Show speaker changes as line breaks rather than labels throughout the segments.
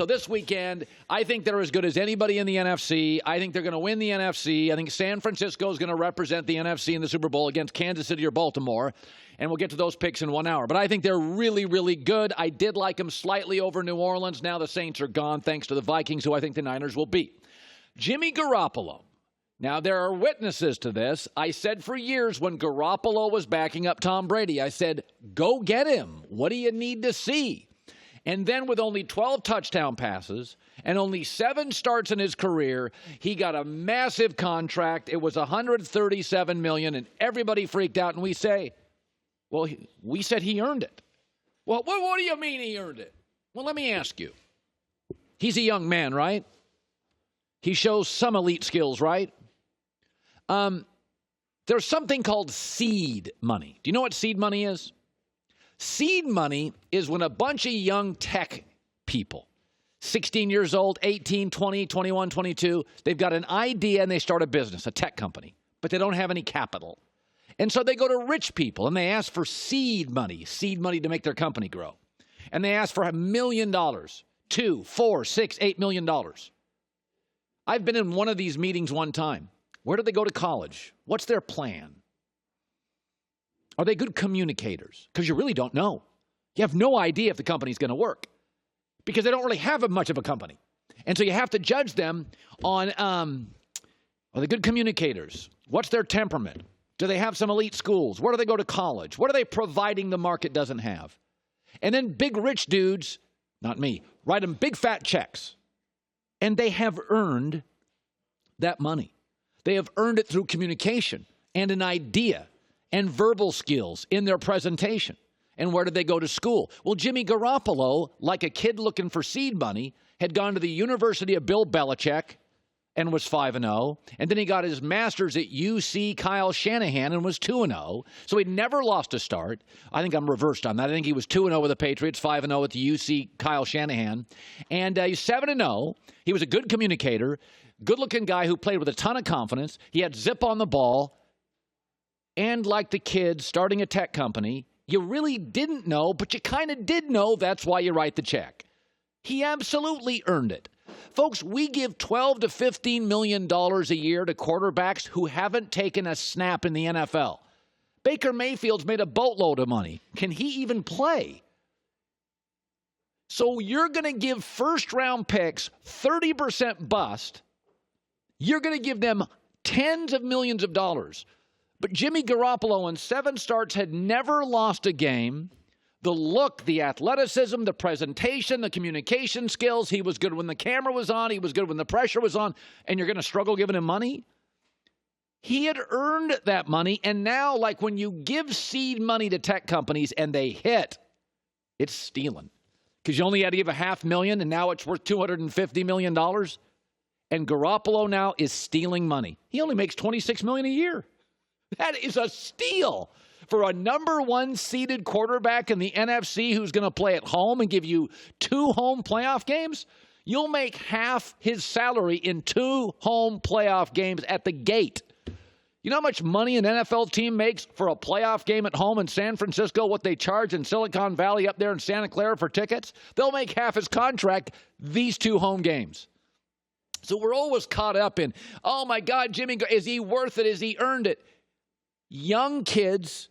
So this weekend, I think they're as good as anybody in the NFC. I think they're going to win the NFC. I think San Francisco is going to represent the NFC in the Super Bowl against Kansas City or Baltimore. And we'll get to those picks in 1 hour. But I think they're really, really good. I did like them slightly over New Orleans. Now the Saints are gone thanks to the Vikings, who I think the Niners will beat. Jimmy Garoppolo. Now, there are witnesses to this. I said for years when Garoppolo was backing up Tom Brady, I said, go get him. What do you need to see? And then with only 12 touchdown passes and only 7 starts in his career, he got a massive contract. It was $137 million, and everybody freaked out. And we say, well, we said he earned it. Well, what do you mean he earned it? Well, let me ask you. He's a young man, right? He shows some elite skills, right? There's something called seed money. Do you know what seed money is? Seed money is when a bunch of young tech people, 16 years old, 18, 20, 21, 22, they've got an idea and they start a business, a tech company, but they don't have any capital. And so they go to rich people and they ask for seed money to make their company grow. And they ask for $1 million, $2, $4, $6, $8 million. I've been in one of these meetings one time. Where do they go to college? What's their plan? Are they good communicators? Because you really don't know. You have no idea if the company's going to work because they don't really have much of a company. And so you have to judge them on, are they good communicators? What's their temperament? Do they have some elite schools? Where do they go to college? What are they providing the market doesn't have? And then big rich dudes, not me, write them big fat checks. And they have earned that money. They have earned it through communication and an idea and verbal skills in their presentation. And where did they go to school? Well, Jimmy Garoppolo, like a kid looking for seed money, had gone to the University of Bill Belichick and was 5-0. And then he got his master's at UC Kyle Shanahan and was 2-0. So he'd never lost a start. I think I'm reversed on that. I think he was 2-0 with the Patriots, 5-0 at the UC Kyle Shanahan. And he's 7-0. He was a good communicator, good-looking guy who played with a ton of confidence. He had zip on the ball. And like the kids starting a tech company, you really didn't know, but you kind of did know. That's why you write the check. He absolutely earned it. Folks, we give $12 to $15 million a year to quarterbacks who haven't taken a snap in the NFL. Baker Mayfield's made a boatload of money. Can he even play? So you're going to give first-round picks 30% bust. You're going to give them tens of millions of dollars. But Jimmy Garoppolo in 7 starts had never lost a game. The look, the athleticism, the presentation, the communication skills. He was good when the camera was on. He was good when the pressure was on. And you're going to struggle giving him money? He had earned that money. And now, like when you give seed money to tech companies and they hit, it's stealing. Because you only had to give $500,000 and now it's worth $250 million. And Garoppolo now is stealing money. He only makes $26 million a year. That is a steal for a number 1 seeded quarterback in the NFC who's going to play at home and give you 2 home playoff games. You'll make half his salary in 2 home playoff games at the gate. You know how much money an NFL team makes for a playoff game at home in San Francisco, what they charge in Silicon Valley up there in Santa Clara for tickets? They'll make half his contract these 2 home games. So we're always caught up in, oh, my God, Jimmy, is he worth it? Is he earned it? Young kids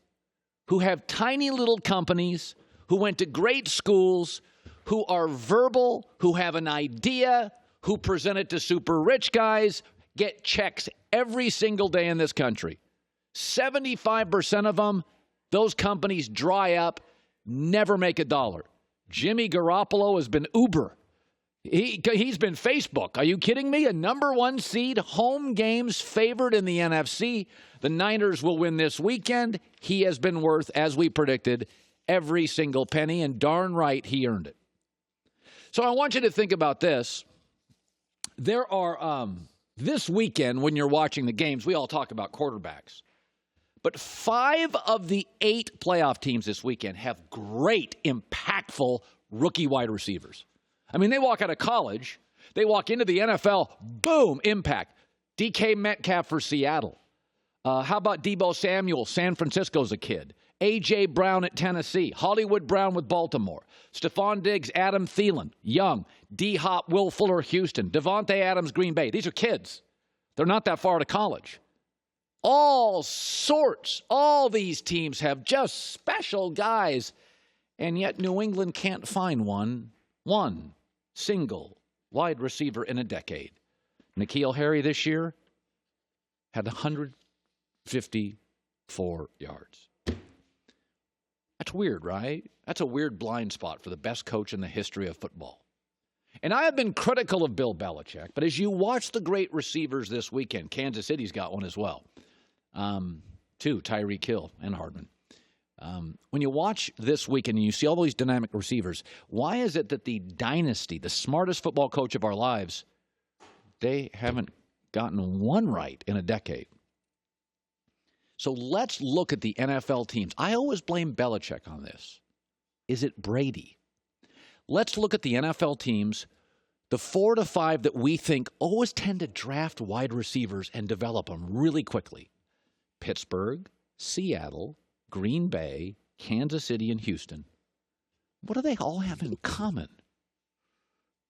who have tiny little companies, who went to great schools, who are verbal, who have an idea, who present it to super rich guys, get checks every single day in this country. 75% of them, those companies dry up, never make a dollar. Jimmy Garoppolo has been Uber. He's been Facebook. Are you kidding me? A number 1 seed, home games favored in the NFC. The Niners will win this weekend. He has been worth, as we predicted, every single penny, and darn right he earned it. So I want you to think about this. There are, this weekend when you're watching the games, we all talk about quarterbacks. But 5 of the 8 playoff teams this weekend have great, impactful rookie wide receivers. I mean, they walk out of college, they walk into the NFL, boom, impact. DK Metcalf for Seattle. How about Deebo Samuel? San Francisco's a kid. A.J. Brown at Tennessee, Hollywood Brown with Baltimore, Stephon Diggs, Adam Thielen, Young, D-Hop, Will Fuller, Houston, Devontae Adams, Green Bay. These are kids. They're not that far to college. All sorts. All these teams have just special guys, and yet New England can't find one single wide receiver in a decade. N'Keal Harry this year had 154 yards. That's weird, right? That's a weird blind spot for the best coach in the history of football. And I have been critical of Bill Belichick, but as you watch the great receivers this weekend, Kansas City's got one as well. Two, Tyreek Hill and Hardman. When you watch this weekend and you see all these dynamic receivers, why is it that the dynasty, the smartest football coach of our lives, they haven't gotten one right in a decade? So let's look at the NFL teams. I always blame Belichick on this. Is it Brady? Let's look at the NFL teams, the 4 to 5 that we think always tend to draft wide receivers and develop them really quickly. Pittsburgh, Seattle, Green Bay, Kansas City, and Houston. What do they all have in common?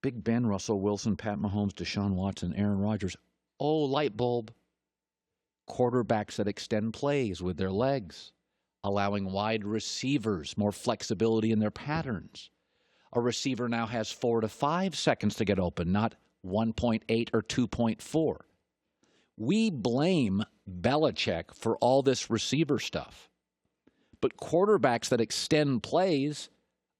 Big Ben, Russell Wilson, Pat Mahomes, Deshaun Watson, Aaron Rodgers. Oh, light bulb. Quarterbacks that extend plays with their legs, allowing wide receivers more flexibility in their patterns. A receiver now has 4 to 5 seconds to get open, not 1.8 or 2.4. We blame Belichick for all this receiver stuff. But quarterbacks that extend plays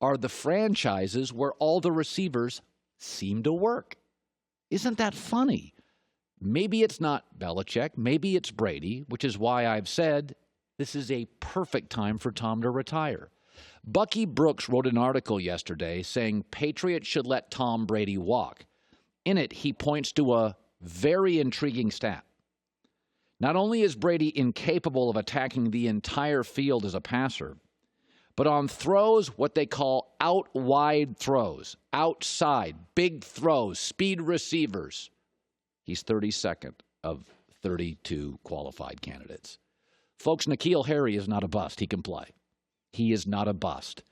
are the franchises where all the receivers seem to work. Isn't that funny? Maybe it's not Belichick. Maybe it's Brady, which is why I've said this is a perfect time for Tom to retire. Bucky Brooks wrote an article yesterday saying Patriots should let Tom Brady walk. In it, he points to a very intriguing stat. Not only is Brady incapable of attacking the entire field as a passer, but on throws, what they call out-wide throws, outside, big throws, speed receivers, he's 32nd of 32 qualified candidates. Folks, N'Keal Harry is not a bust. He can play. He is not a bust.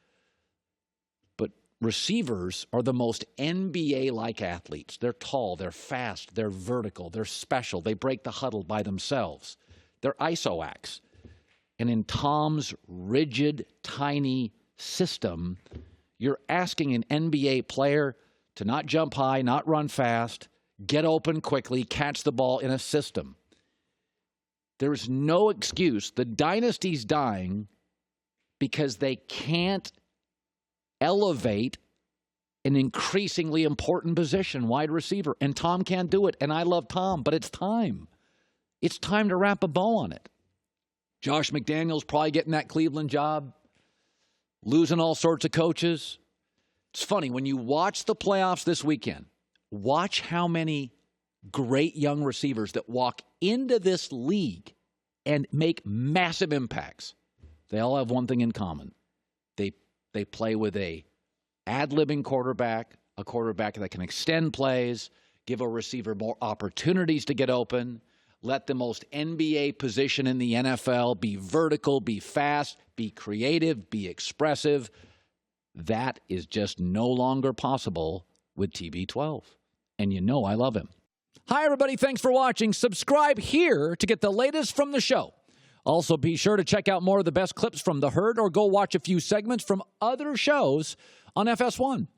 But receivers are the most NBA-like athletes. They're tall, they're fast, they're vertical, they're special. They break the huddle by themselves. They're iso-acts. And in Tom's rigid, tiny system, you're asking an NBA player to not jump high, not run fast, get open quickly, catch the ball in a system. There's no excuse. The dynasty's dying because they can't elevate an increasingly important position, wide receiver. And Tom can't do it. And I love Tom, but it's time. It's time to wrap a bow on it. Josh McDaniels probably getting that Cleveland job, losing all sorts of coaches. It's funny, when you watch the playoffs this weekend, watch how many great young receivers that walk into this league and make massive impacts. They all have one thing in common. They play with a ad-libbing quarterback, a quarterback that can extend plays, give a receiver more opportunities to get open, let the most NBA position in the NFL be vertical, be fast, be creative, be expressive. That is just no longer possible with TB12. And you know I love him. Hi, everybody. Thanks for watching. Subscribe here to get the latest from the show. Also, be sure to check out more of the best clips from The Herd or go watch a few segments from other shows on FS1.